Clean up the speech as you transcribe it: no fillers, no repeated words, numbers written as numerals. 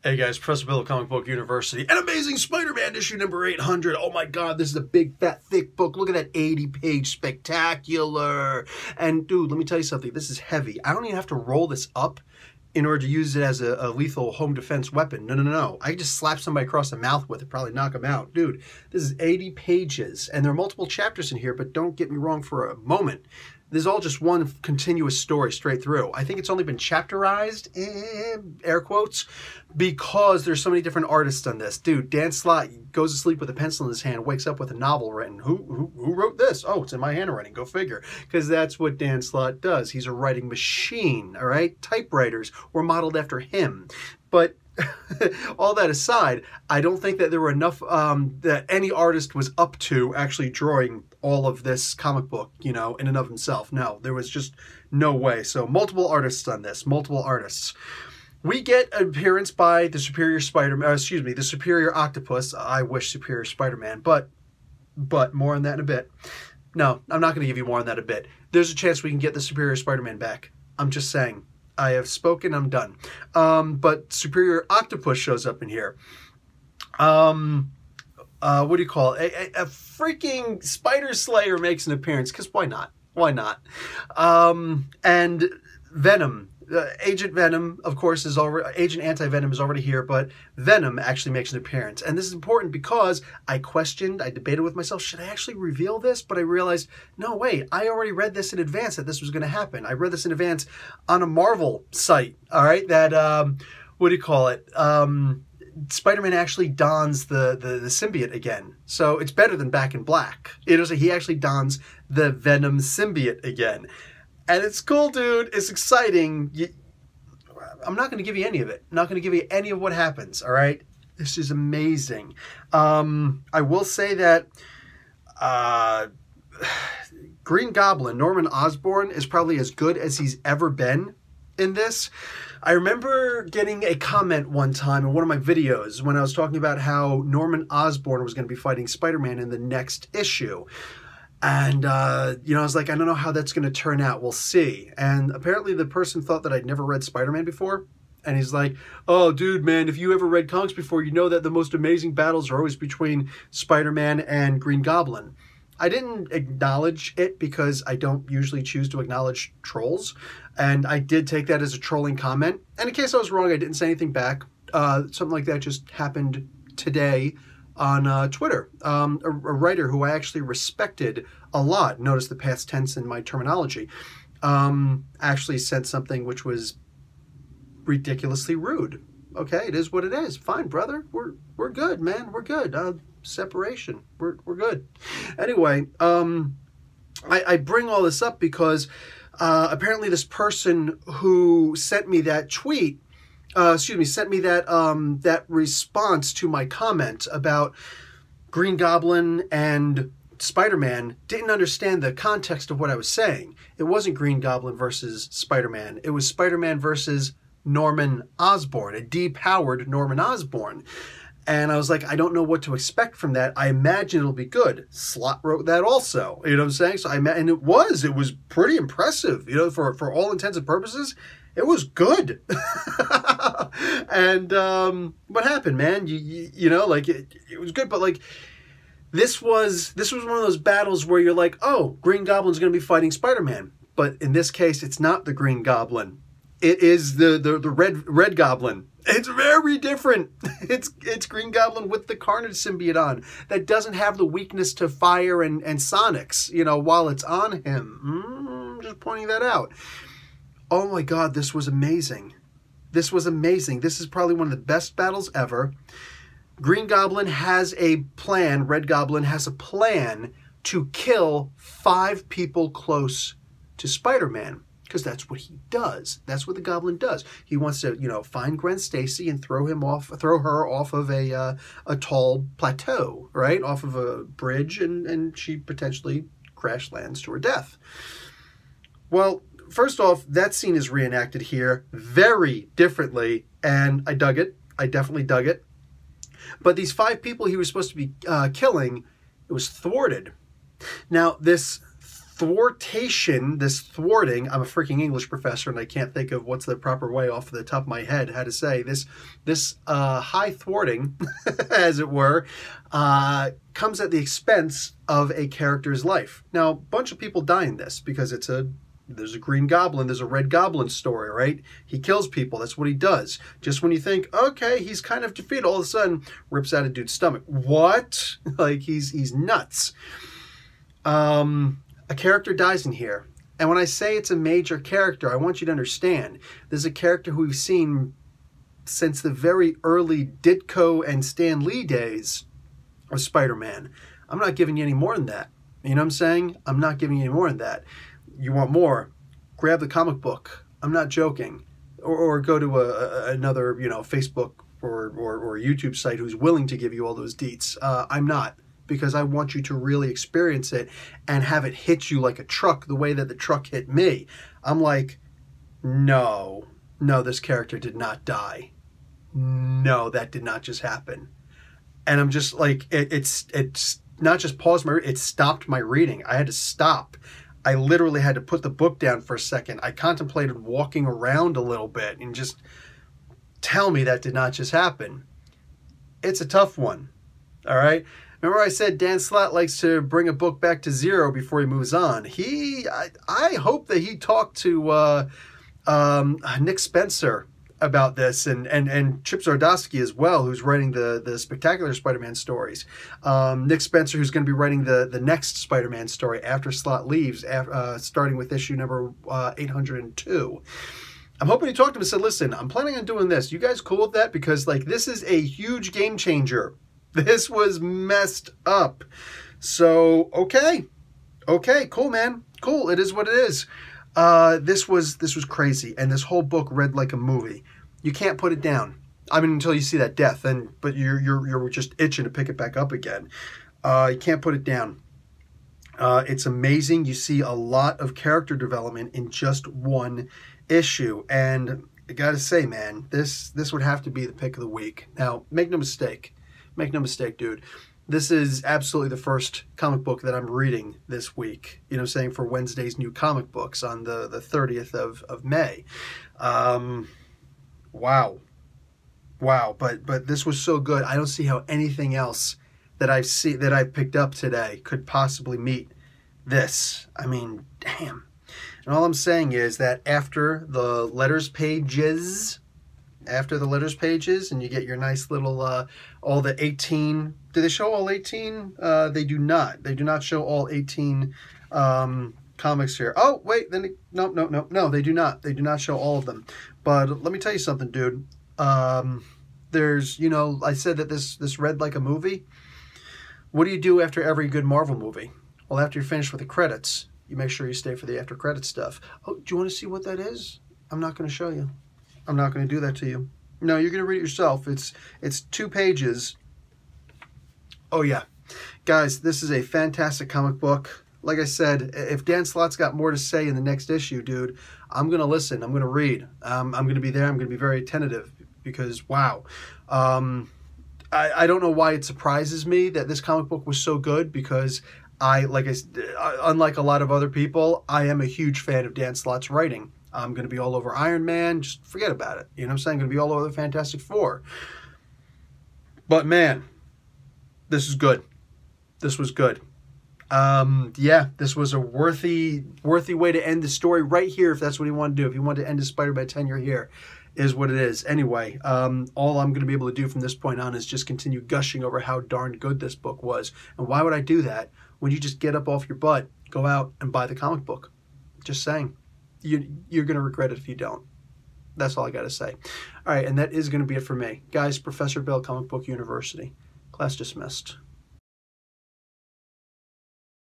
Hey guys, Professor Bill of Comic Book University. An Amazing Spider-Man issue number 800. Oh my god, this is a big, fat, thick book. Look at that 80-page spectacular. And dude, let me tell you something. This is heavy. I don't even have to roll this up in order to use it as a lethal home defense weapon. No. I can just slap somebody across the mouth with it, probably knock them out. Dude, this is 80 pages. And there are multiple chapters in here, but don't get me wrong for a moment. This is all just one continuous story straight through. I think it's only been chapterized, air quotes, because there's so many different artists on this. Dude, Dan Slott goes to sleep with a pencil in his hand, wakes up with a novel written. Who wrote this? Oh, it's in my handwriting. Go figure. Because that's what Dan Slott does. He's a writing machine, all right? Typewriters were modeled after him. But all that aside, I don't think that there were enough that any artist was up to actually drawing all of this comic book, you know, in and of himself. No, there was just no way. So multiple artists on this, multiple artists. We get an appearance by the Superior Spider-Man, the Superior Octopus. I wish Superior Spider-Man, but more on that in a bit. No, I'm not going to give you more on that in a bit. There's a chance we can get the Superior Spider-Man back. I'm just saying. I have spoken, I'm done. But Superior Octopus shows up in here. What do you call it? A freaking Spider Slayer makes an appearance, because why not? Why not? And Venom. Agent Venom, of course, is already, Agent Anti-Venom is already here, but Venom actually makes an appearance. And this is important because I debated with myself, should I actually reveal this? But I realized, no, wait, I already read this in advance that this was going to happen. I read this in advance on a Marvel site, all right, that, what do you call it? Spider-Man actually dons the symbiote again. So it's better than Back in Black. He actually dons the Venom symbiote again. And it's cool, dude. It's exciting. I'm not going to give you any of it. I'm not going to give you any of what happens, all right? This is amazing. I will say that Green Goblin, Norman Osborn, is probably as good as he's ever been in this. I remember getting a comment one time in one of my videos when I was talking about how Norman Osborn was going to be fighting Spider-Man in the next issue. And, you know, I was like, I don't know how that's going to turn out. We'll see. And apparently the person thought that I'd never read Spider-Man before. And he's like, oh, dude, man, if you ever read comics before, you know that the most amazing battles are always between Spider-Man and Green Goblin. I didn't acknowledge it because I don't usually choose to acknowledge trolls. And I did take that as a trolling comment. And in case I was wrong, I didn't say anything back. Something like that just happened today on Twitter. A writer who I actually respected a lot, notice the past tense in my terminology, actually said something which was ridiculously rude. Okay, it is what it is. Fine, brother. We're good, man. We're good. Separation. We're good. Anyway, I bring all this up because apparently this person who sent me that tweet, sent me that response to my comment about Green Goblin and Spider-Man didn't understand the context of what I was saying. It wasn't Green Goblin versus Spider-Man. It was Spider-Man versus Norman Osborn, a depowered Norman Osborn. And I was like, I don't know what to expect from that. I imagine it'll be good. Slott wrote that also. You know what I'm saying? So and it was pretty impressive. You know, for all intents and purposes, it was good. And what happened, man? You know, like it was good, but like this was one of those battles where you're like, oh, Green Goblin's going to be fighting Spider-Man, but in this case, it's not the Green Goblin. It is the red Goblin. It's very different. It's Green Goblin with the Carnage symbiote on that doesn't have the weakness to fire and sonics, you know, while it's on him. Just pointing that out. Oh my God, this was amazing. This was amazing. This is probably one of the best battles ever. Green Goblin has a plan. Red Goblin has a plan to kill 5 people close to Spider-Man. Because that's what he does. That's what the Goblin does. He wants to, you know, find Gwen Stacy and throw her off of a tall plateau, right? Off of a bridge, and she potentially crash lands to her death. Well, first off, that scene is reenacted here very differently, and I dug it. I definitely dug it. But these 5 people he was supposed to be killing, it was thwarted. Now, this thwartation, this thwarting, I'm a freaking English professor and I can't think of what's the proper way off the top of my head how to say this high thwarting, as it were, comes at the expense of a character's life. Now, a bunch of people die in this because there's a green goblin, there's a red goblin story, right? He kills people, that's what he does. Just when you think, okay, he's kind of defeated, all of a sudden, rips out a dude's stomach. What? Like, he's nuts. A character dies in here. And when I say it's a major character, I want you to understand, there's a character who we've seen since the very early Ditko and Stan Lee days of Spider-Man. I'm not giving you any more than that. You know what I'm saying? I'm not giving you any more than that. You want more? Grab the comic book. I'm not joking. Or go to another, Facebook or YouTube site who's willing to give you all those deets. I'm not, because I want you to really experience it and have it hit you like a truck the way that the truck hit me. I'm like, no, this character did not die. No, that did not just happen. And I'm just like, it's not just paused it stopped my reading. I had to stop. I literally had to put the book down for a second. I contemplated walking around a little bit and just tell me that did not just happen. It's a tough one. All right. Remember I said Dan Slott likes to bring a book back to zero before he moves on. I hope that he talked to Nick Spencer about this and Chip Zdarsky as well, who's writing the Spectacular Spider-Man stories. Nick Spencer, who's going to be writing the next Spider-Man story after Slott leaves, starting with issue number 802. I'm hoping he talked to him and said, listen, I'm planning on doing this. You guys cool with that? Because like this is a huge game changer. This was messed up. So, okay, cool, man. Cool, it is what it is. This was crazy, and this whole book read like a movie. You can't put it down. I mean, until you see that death, but you're just itching to pick it back up again. You can't put it down. It's amazing. You see a lot of character development in just one issue, and I gotta say, man, this would have to be the pick of the week. Now, make no mistake, dude. This is absolutely the first comic book that I'm reading this week, you know what I'm saying, for Wednesday's new comic books on the 30th of May. Wow. But this was so good. I don't see how anything else that I've picked up today could possibly meet this. I mean, damn. And all I'm saying is that after the letters pages, and you get your nice little, all the 18, do they show all 18? They do not. They do not show all 18 comics here. Oh, wait, then, no, they do not. They do not show all of them. But let me tell you something, dude. There's, I said that this read like a movie. What do you do after every good Marvel movie? Well, after you're finished with the credits, you make sure you stay for the after credit stuff. Oh, do you want to see what that is? I'm not going to show you. I'm not going to do that to you. No, you're going to read it yourself. It's 2 pages. Oh, yeah. Guys, this is a fantastic comic book. Like I said, if Dan Slott's got more to say in the next issue, dude, I'm going to listen. I'm going to read. I'm going to be there. I'm going to be very attentive because, wow. I don't know why it surprises me that this comic book was so good because unlike a lot of other people, I am a huge fan of Dan Slott's writing. I'm going to be all over Iron Man. Just forget about it. You know what I'm saying? I'm going to be all over the Fantastic Four. But, man, this is good. This was good. Yeah, this was a worthy way to end the story right here if that's what you want to do. If you want to end his Spider-Man tenure here, is what it is. Anyway, all I'm going to be able to do from this point on is just continue gushing over how darn good this book was. And why would I do that when you just get up off your butt, go out and buy the comic book? Just saying. You're going to regret it if you don't. That's all I got to say. All right, and that is going to be it for me. Guys, Professor Bill, Comic Book University. Class dismissed.